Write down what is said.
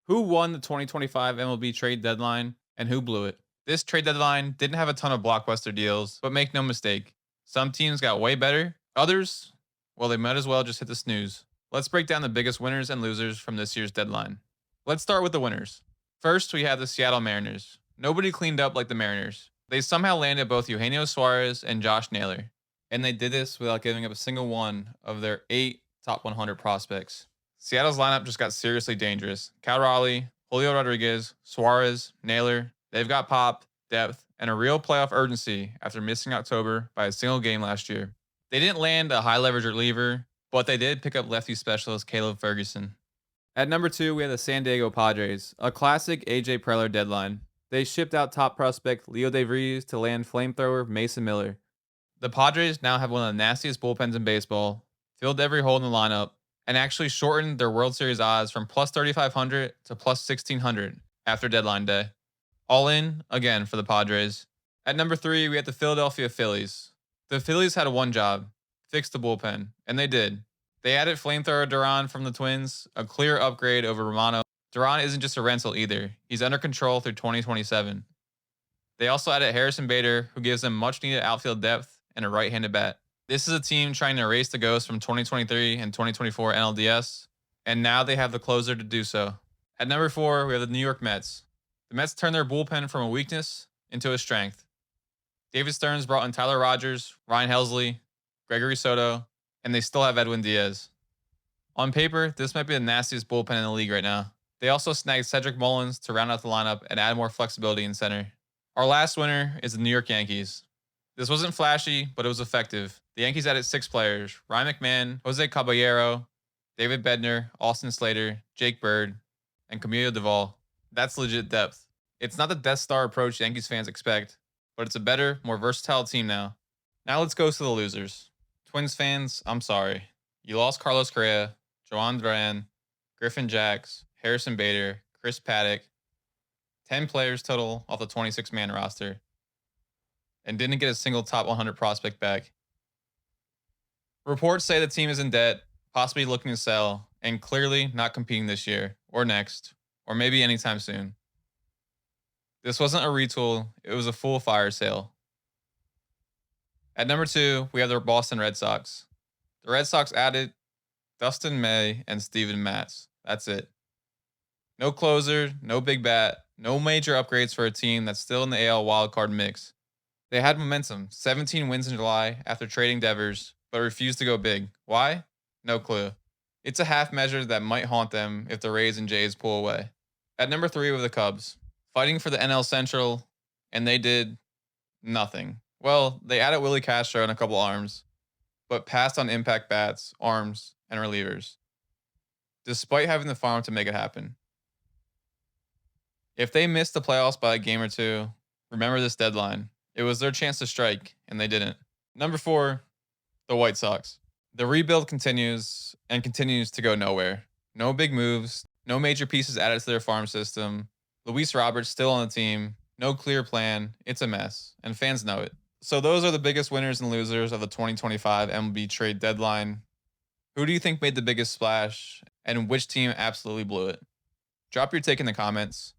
Who won the 2025 MLB trade deadline and who blew it? This trade deadline didn't have a ton of blockbuster deals, but make no mistake, some teams got way better. Others, well, they might as well just hit the snooze. Let's break down the biggest winners and losers from this year's deadline. Let's start with the winners. First, we have the Seattle Mariners. Nobody cleaned up like the Mariners. They somehow landed both Eugenio Suarez and Josh Naylor, and they did this without giving up a single one of their 8 top 100 prospects. Seattle's lineup just got seriously dangerous. Cal Raleigh, Julio Rodriguez, Suarez, Naylor, they've got pop, depth, and a real playoff urgency after missing October by a single game last year. They didn't land a high leverage reliever, but they did pick up lefty specialist Caleb Ferguson. At number 2, we have the San Diego Padres, a classic AJ Preller deadline. They shipped out top prospect Leo DeVries to land flamethrower Mason Miller. The Padres now have one of the nastiest bullpens in baseball, filled every hole in the lineup, and actually shortened their World Series odds from plus 3,500 to plus 1,600 after deadline day. All in, again, for the Padres. At number 3, we have the Philadelphia Phillies. The Phillies had one job, fix the bullpen, and they did. They added flamethrower Duran from the Twins, a clear upgrade over Romano. Duran isn't just a rental either. He's under control through 2027. They also added Harrison Bader, who gives them much needed outfield depth and a right-handed bat. This is a team trying to erase the ghost from 2023 and 2024 NLDS, and now they have the closer to do so. At number 4, we have the New York Mets. The Mets turned their bullpen from a weakness into a strength. David Stearns brought in Tyler Rogers, Ryan Helsley, Gregory Soto, and they still have Edwin Diaz. On paper, this might be the nastiest bullpen in the league right now. They also snagged Cedric Mullins to round out the lineup and add more flexibility in center. Our last winner is the New York Yankees. This wasn't flashy, but it was effective. The Yankees added 6 players: Ryan McMahon, Jose Caballero, David Bednar, Austin Slater, Jake Bird, and Camilo Duvall. That's legit depth. It's not the Death Star approach Yankees fans expect, but it's a better, more versatile team now. Now let's go to the losers. Twins fans, I'm sorry. You lost Carlos Correa, Joan Duran, Griffin Jacks, Harrison Bader, Chris Paddock, 10 players total off the 26-man roster, and didn't get a single top 100 prospect back. Reports say the team is in debt, possibly looking to sell, and clearly not competing this year, or next, or maybe anytime soon. This wasn't a retool, it was a full fire sale. At number 2, we have the Boston Red Sox. The Red Sox added Dustin May and Steven Matz. That's it. No closer, no big bat, no major upgrades for a team that's still in the AL wildcard mix. They had momentum, 17 wins in July after trading Devers, but refused to go big. Why? No clue. It's a half measure that might haunt them if the Rays and Jays pull away. At number 3 were the Cubs, fighting for the NL Central, and they did nothing. Well, they added Willie Castro and a couple arms, but passed on impact bats, arms, and relievers, despite having the farm to make it happen. If they missed the playoffs by a game or two, remember this deadline. It was their chance to strike, and they didn't. Number 4, the White Sox. The rebuild continues and continues to go nowhere. No big moves, no major pieces added to their farm system. Luis Roberts still on the team, no clear plan. It's a mess, and fans know it. So those are the biggest winners and losers of the 2025 MLB Trade Deadline. Who do you think made the biggest splash, and which team absolutely blew it? Drop your take in the comments.